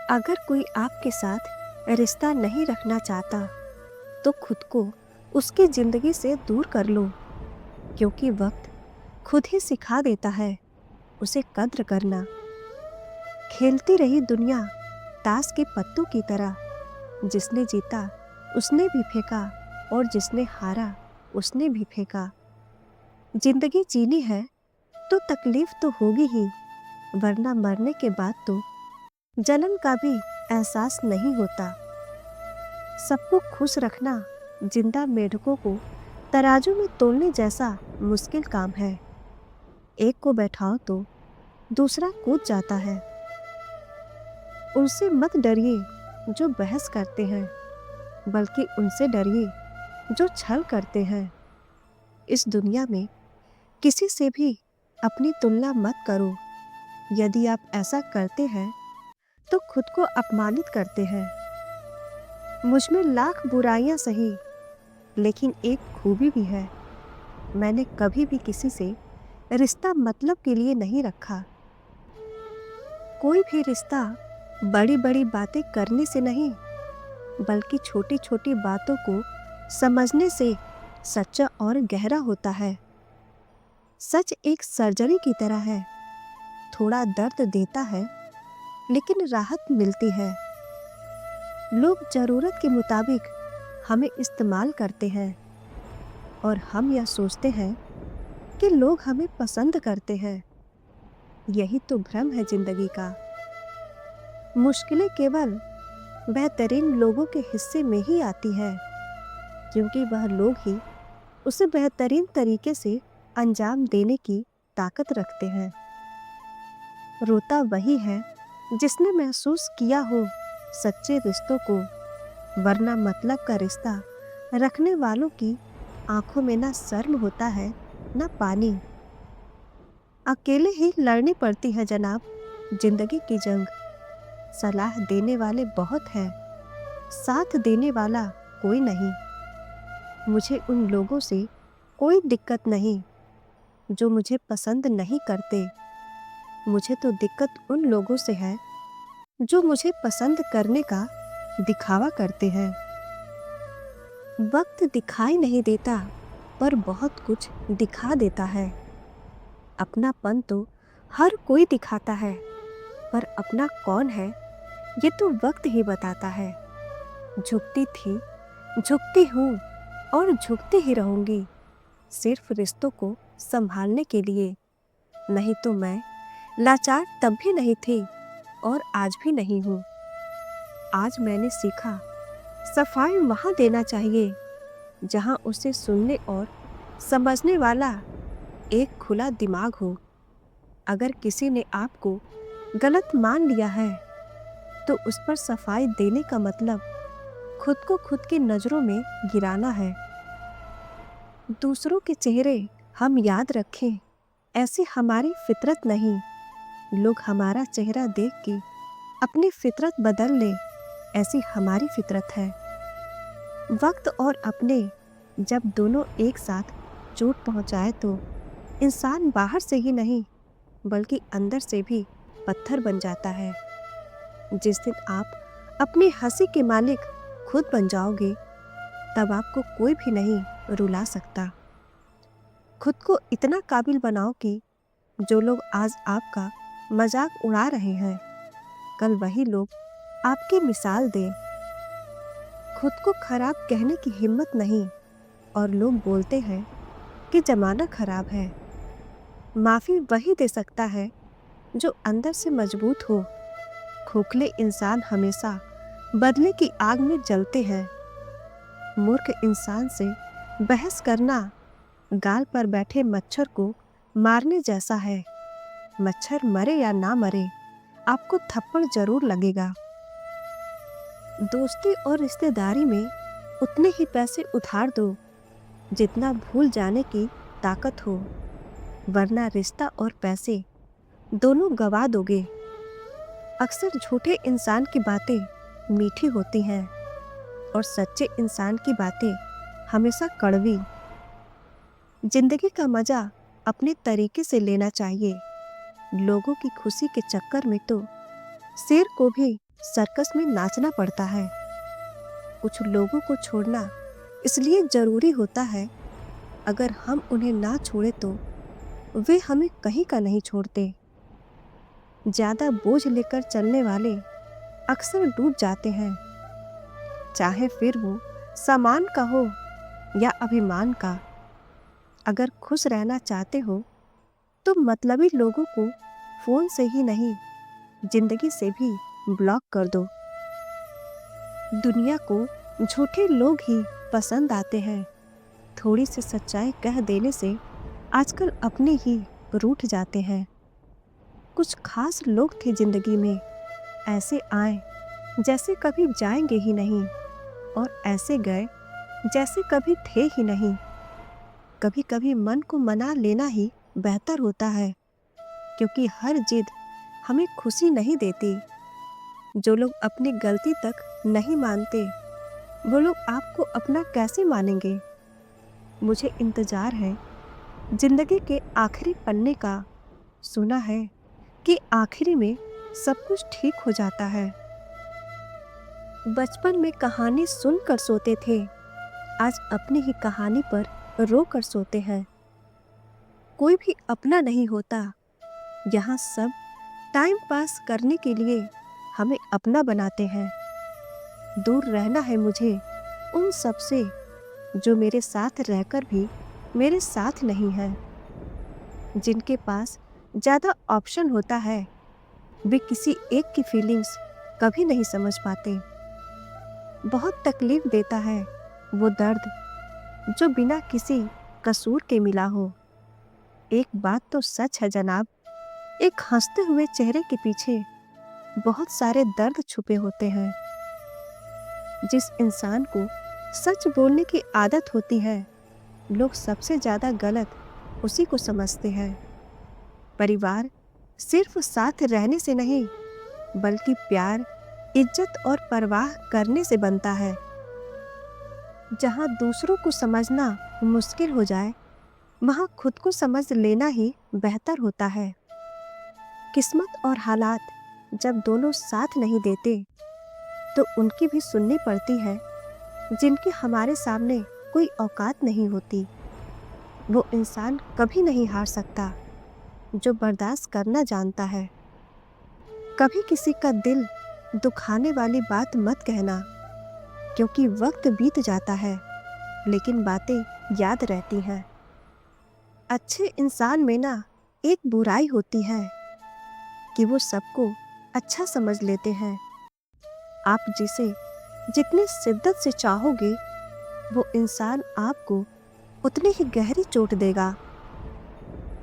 अगर कोई आपके साथ रिश्ता नहीं रखना चाहता तो खुद को उसकी जिंदगी से दूर कर लो, क्योंकि वक्त खुद ही सिखा देता है उसे कद्र करना। खेलती रही दुनिया ताश के पत्तों की तरह, जिसने जीता उसने भी फेंका और जिसने हारा उसने भी फेंका। जिंदगी जीनी है तो तकलीफ तो होगी ही, वरना मरने के बाद तो जलन का भी एहसास नहीं होता। सबको खुश रखना जिंदा मेढकों को तराजू में तोलने जैसा मुश्किल काम है। एक को बैठाओ तो दूसरा कूद जाता है। उनसे मत डरिए जो बहस करते हैं, बल्कि उनसे डरिए जो छल करते हैं। इस दुनिया में किसी से भी अपनी तुलना मत करो। यदि आप ऐसा करते हैं तो खुद को अपमानित करते हैं। मुझ में लाख बुराइयां सही, लेकिन एक खूबी भी है। मैंने कभी भी किसी से रिश्ता मतलब के लिए नहीं रखा। कोई भी रिश्ता बड़ी बड़ी बातें करने से नहीं, बल्कि छोटी छोटी बातों को समझने से सच्चा और गहरा होता है। सच एक सर्जरी की तरह है, थोड़ा दर्द देता है लेकिन राहत मिलती है। लोग जरूरत के मुताबिक हमें इस्तेमाल करते हैं और हम यह सोचते हैं कि लोग हमें पसंद करते हैं। यही तो भ्रम है जिंदगी का। मुश्किलें केवल बेहतरीन लोगों के हिस्से में ही आती है, क्योंकि वह लोग ही उसे बेहतरीन तरीके से अंजाम देने की ताकत रखते हैं। रोता वही है जिसने महसूस किया हो सच्चे रिश्तों को, वरना मतलब का रिश्ता रखने वालों की आंखों में ना शर्म होता है ना पानी। अकेले ही लड़नी पड़ती है जनाब जिंदगी की जंग। सलाह देने वाले बहुत हैं, साथ देने वाला कोई नहीं। मुझे उन लोगों से कोई दिक्कत नहीं जो मुझे पसंद नहीं करते। मुझे तो दिक्कत उन लोगों से है जो मुझे पसंद करने का दिखावा करते हैं। वक्त दिखाई नहीं देता, पर बहुत कुछ दिखा देता है। अपनापन तो हर कोई दिखाता है, पर अपना कौन है ये तो वक्त ही बताता है। झुकती थी, झुकती हूँ और झुकती ही रहूंगी, सिर्फ रिश्तों को संभालने के लिए। नहीं तो मैं लाचार तब भी नहीं थी और आज भी नहीं हूँ। आज मैंने सीखा सफाई वहाँ देना चाहिए जहाँ उसे सुनने और समझने वाला एक खुला दिमाग हो। अगर किसी ने आपको गलत मान लिया है तो उस पर सफाई देने का मतलब खुद को खुद की नजरों में गिराना है। दूसरों के चेहरे हम याद रखें, ऐसी हमारी फितरत नहीं। लोग हमारा चेहरा देख के अपनी फितरत बदल ले, ऐसी हमारी फितरत है। वक्त और अपने जब दोनों एक साथ चोट पहुंचाए तो इंसान बाहर से ही नहीं बल्कि अंदर से भी पत्थर बन जाता है। जिस दिन आप अपनी हंसी के मालिक खुद बन जाओगे, तब आपको कोई भी नहीं रुला सकता। खुद को इतना काबिल बनाओ कि जो लोग आज आपका मजाक उड़ा रहे हैं, कल वही लोग आपकी मिसाल दें। खुद को खराब कहने की हिम्मत नहीं, और लोग बोलते हैं कि जमाना खराब है। माफी वही दे सकता है जो अंदर से मजबूत हो। खोखले इंसान हमेशा बदले की आग में जलते हैं। मूर्ख इंसान से बहस करना गाल पर बैठे मच्छर को मारने जैसा है। मच्छर मरे या ना मरे, आपको थप्पड़ जरूर लगेगा। दोस्ती और रिश्तेदारी में उतने ही पैसे उधार दो जितना भूल जाने की ताकत हो, वरना रिश्ता और पैसे दोनों गवा दोगे। अक्सर झूठे इंसान की बातें मीठी होती हैं और सच्चे इंसान की बातें हमेशा कड़वी। जिंदगी का मजा अपने तरीके से लेना चाहिए। लोगों की खुशी के चक्कर में तो शेर को भी सर्कस में नाचना पड़ता है। कुछ लोगों को छोड़ना इसलिए जरूरी होता है, अगर हम उन्हें ना छोड़े तो वे हमें कहीं का नहीं छोड़ते। ज्यादा बोझ लेकर चलने वाले अक्सर डूब जाते हैं, चाहे फिर वो सामान का हो या अभिमान का। अगर खुश रहना चाहते हो तो मतलबी लोगों को फोन से ही नहीं, जिंदगी से भी ब्लॉक कर दो। दुनिया को झूठे लोग ही पसंद आते हैं। थोड़ी सी सच्चाई कह देने से आजकल अपने ही रूठ जाते हैं। कुछ खास लोग थे जिंदगी में, ऐसे आए जैसे कभी जाएंगे ही नहीं, और ऐसे गए जैसे कभी थे ही नहीं। कभी कभी मन को मना लेना ही बेहतर होता है, क्योंकि हर जिद हमें खुशी नहीं देती। जो लोग अपनी गलती तक नहीं मानते, वो लोग आपको अपना कैसे मानेंगे। मुझे इंतजार है जिंदगी के आखिरी पन्ने का। सुना है कि आखिरी में सब कुछ ठीक हो जाता है। बचपन में कहानी सुनकर सोते थे, आज अपनी ही कहानी पर रो कर सोते हैं। कोई भी अपना नहीं होता, यहाँ सब टाइम पास करने के लिए हमें अपना बनाते हैं। दूर रहना है मुझे उन सब से जो मेरे साथ रहकर भी मेरे साथ नहीं है। जिनके पास ज़्यादा ऑप्शन होता है, वे किसी एक की फीलिंग्स कभी नहीं समझ पाते। बहुत तकलीफ देता है वो दर्द जो बिना किसी कसूर के मिला हो। एक बात तो सच है जनाब, एक हंसते हुए चेहरे के पीछे बहुत सारे दर्द छुपे होते हैं। जिस इंसान को सच बोलने की आदत होती है, लोग सबसे ज्यादा गलत उसी को समझते हैं। परिवार सिर्फ साथ रहने से नहीं, बल्कि प्यार, इज्जत और परवाह करने से बनता है। जहां दूसरों को समझना मुश्किल हो जाए, वहां खुद को समझ लेना ही बेहतर होता है। किस्मत और हालात जब दोनों साथ नहीं देते, तो उनकी भी सुननी पड़ती है जिनकी हमारे सामने कोई औकात नहीं होती। वो इंसान कभी नहीं हार सकता जो बर्दाश्त करना जानता है। कभी किसी का दिल दुखाने वाली बात मत कहना, क्योंकि वक्त बीत जाता है लेकिन बातें याद रहती हैं। अच्छे इंसान में ना एक बुराई होती है कि वो सबको अच्छा समझ लेते हैं। आप जिसे जितनी शिद्दत से चाहोगे, वो इंसान आपको उतनी ही गहरी चोट देगा।